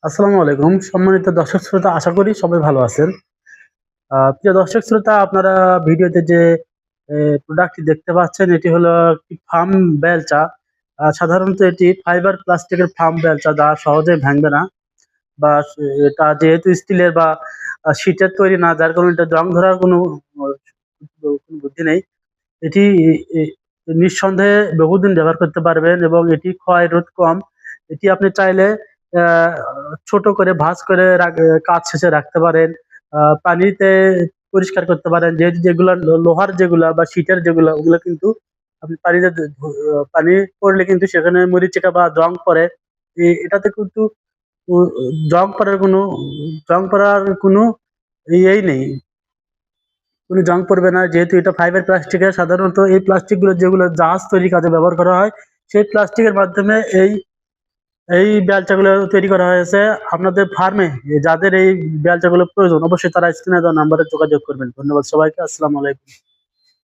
আসসালামু আলাইকুম সম্মানিত দর্শক শ্রোতা, আশা করি সবাই ভালো আছেন। প্রিয় দর্শক শ্রোতা, আপনারা ভিডিওতে যে প্রোডাক্টটি দেখতে পাচ্ছেন এটি হলো একটি ফার্ম বেলচা। সাধারণত এটি ফাইবার প্লাস্টিকের ফার্ম বেলচা, যা সহজে ভাঙবে না বা এটা যেহেতু স্টিলের বা শীটের তৈরি না, যার কারণে এটা জং ধরার কোনো বুদ্ধি নেই। এটি এ নিঃসন্দেহে বহুদিন ব্যবহার করতে পারবেন এবং এটি ক্ষয় রোধ কম। এটি আপনি চাইলে আ ছোট করে ভাঁজ করে কাজ শেষে রাখতে পারেন। পানিতে পরিষ্কার করতে পারেন। যেগুলা লোহার যেগুলা বা শীটের যেগুলা, ওগুলা কিন্তু আপনি পানিতে পানি পড়লে কিন্তু সেখানে মরিচিকা বা জং পড়ে। এটাতে কিন্তু উ জং পড়ার কোনো ইয়েই নেই। কোনো জং পড়বে না, যেহেতু এটা ফাইবার প্লাস্টিকের। সাধারণত এই প্লাস্টিকগুলো যেগুলো জাহাজ তৈরির কাজে ব্যবহার করা হয়, সেই প্লাস্টিকের মাধ্যমে এই বেলচাগুলো তৈরি করা হয়েছে। আপনাদের ফার্মে যাদের এই বেলচাগুলো প্রয়োজন, অবশ্যই তারা স্ক্রিনে দেওয়া নাম্বারে যোগাযোগ করবেন। ধন্যবাদ সবাইকে। আসসালামু আলাইকুম।